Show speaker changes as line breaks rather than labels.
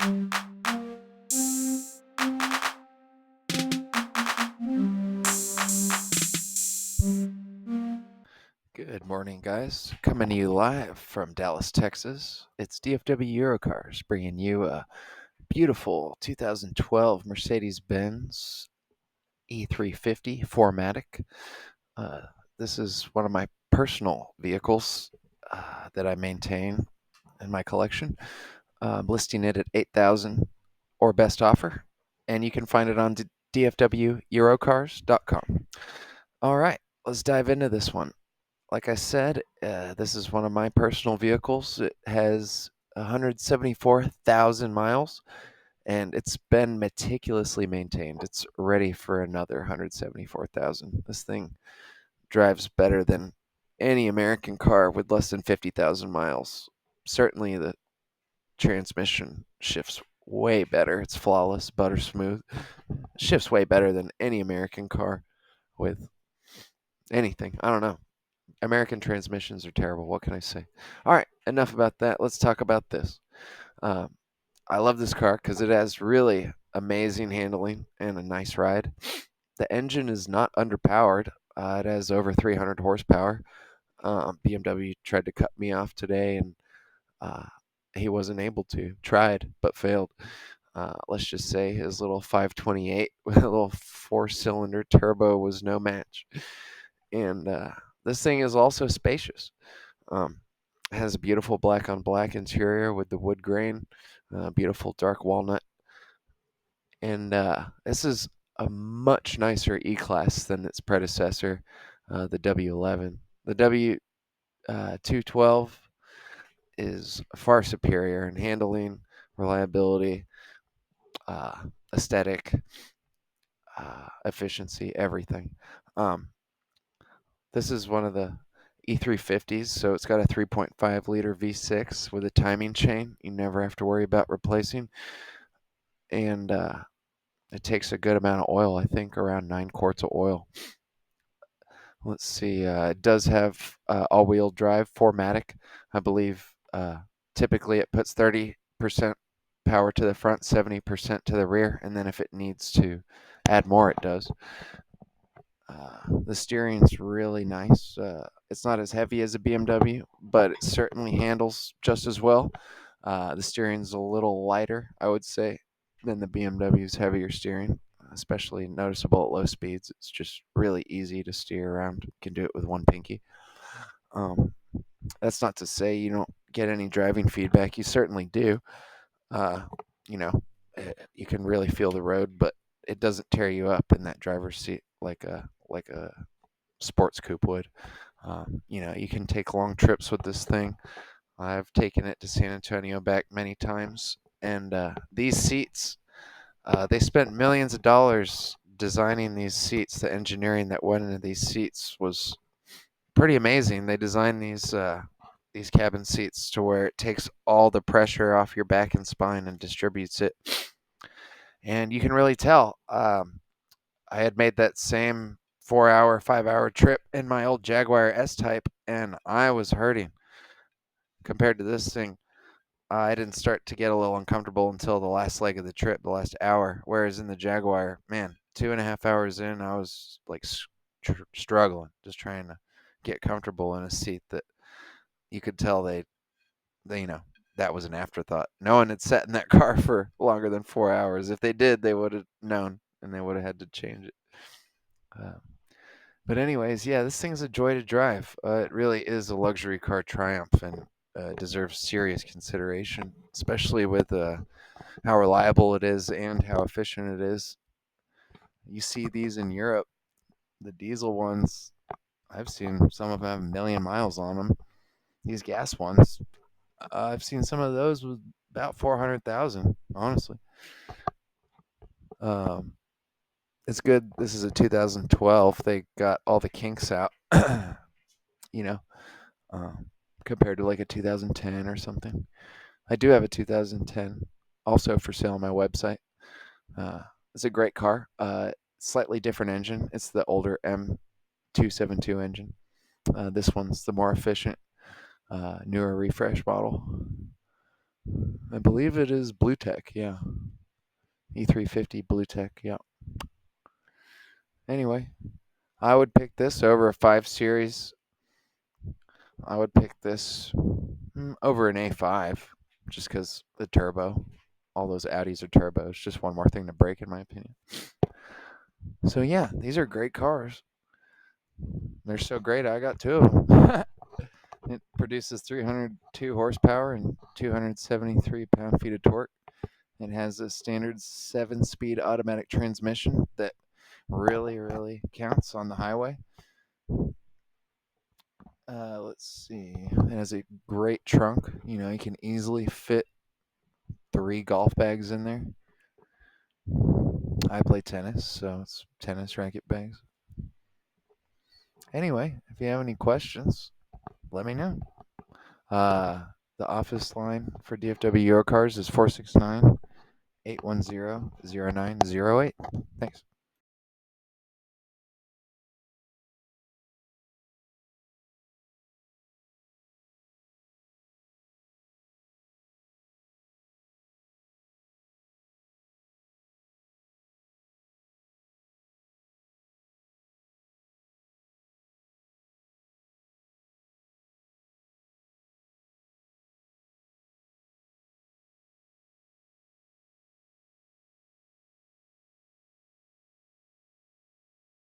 Good morning, guys. Coming to you live from Dallas, Texas. It's DFW Eurocars bringing you a beautiful 2012 Mercedes-Benz E350 4MATIC. This is one of my personal vehicles that I maintain in my collection. I'm listing it at $8,000 or best offer, and you can find it on dfweurocars.com. All right, let's dive into this one. Like I said, this is one of my personal vehicles. It has 174,000 miles, and it's been meticulously maintained. It's ready for another 174,000. This thing drives better than any American car with less than 50,000 miles. Certainly the transmission shifts way better. It's flawless, butter smooth. Shifts way better than any American car with anything. I don't know. American transmissions are terrible. What can I say? All right, enough about that. Let's talk about this. Um, I love this car because it has really amazing handling and a nice ride. The engine is not underpowered. It has over 300 horsepower. BMW tried to cut me off today, and uh, he wasn't able to. Tried, but failed. Let's just say his little 528 with a little four-cylinder turbo was no match. And this thing is also spacious. It has a beautiful black on black interior with the wood grain, beautiful dark walnut. And this is a much nicer E-Class than its predecessor, the W11. The W212 is far superior in handling, reliability, aesthetic, efficiency, everything. This is one of the E350s, so it's got a 3.5 liter V6 with a timing chain you never have to worry about replacing. And it takes a good amount of oil, I think around 9 quarts of oil. Let's see, it does have all-wheel drive 4MATIC. I believe typically it puts 30% power to the front, 70% to the rear, and then if it needs to add more, it does. The steering's really nice. It's not as heavy as a BMW, but it certainly handles just as well. The steering's a little lighter, I would say, than the BMW's heavier steering, especially noticeable at low speeds. It's just really easy to steer around. You can do it with one pinky. That's not to say you don't get any driving feedback. You certainly do. You know, you can really feel the road, but it doesn't tear you up in that driver's seat like a sports coupe would. You can take long trips with this thing. I've taken it to San Antonio back many times, and these seats, they spent millions of dollars designing these seats. The engineering that went into these seats was pretty amazing. They designed these cabin seats to where it takes all the pressure off your back and spine and distributes it. And you can really tell. I had made that same 4-hour, 5-hour trip in my old Jaguar S-Type, and I was hurting. Compared to this thing, I didn't start to get a little uncomfortable until the last leg of the trip, the last hour. Whereas in the Jaguar, man, 2.5 hours in, I was like struggling, just trying to get comfortable in a seat that you could tell they that was an afterthought. No one had sat in that car for longer than 4 hours. If they did, they would have known, and they would have had to change it. But anyways, yeah, this thing's a joy to drive. It really is a luxury car triumph, and deserves serious consideration, especially with how reliable it is and how efficient it is. You see these in Europe, the diesel ones. I've seen some of them have 1,000,000 miles on them. These gas ones, I've seen some of those with about 400,000. Honestly, it's good. This is a 2012. They got all the kinks out. you know, compared to like a 2010 or something. I do have a 2010 also for sale on my website. It's a great car. Slightly different engine. It's the older M272 engine. This one's the more efficient, newer refresh model. I believe it is Blue Tech, yeah. E350 Blue Tech, yeah. Anyway, I would pick this over a 5 Series. I would pick this over an A5 just because the turbo. All those Audis are turbo. It's just one more thing to break, in my opinion. So, yeah, these are great cars. They're so great, I got 2 of them. It produces 302 horsepower and 273 pound-feet of torque. It has a standard 7-speed automatic transmission that really, really counts on the highway. Let's see. It has a great trunk. You know, you can easily fit 3 golf bags in there. I play tennis, so it's tennis racket bags. Anyway, if you have any questions, let me know. The office line for DFW Eurocars is 469-810-0908. Thanks.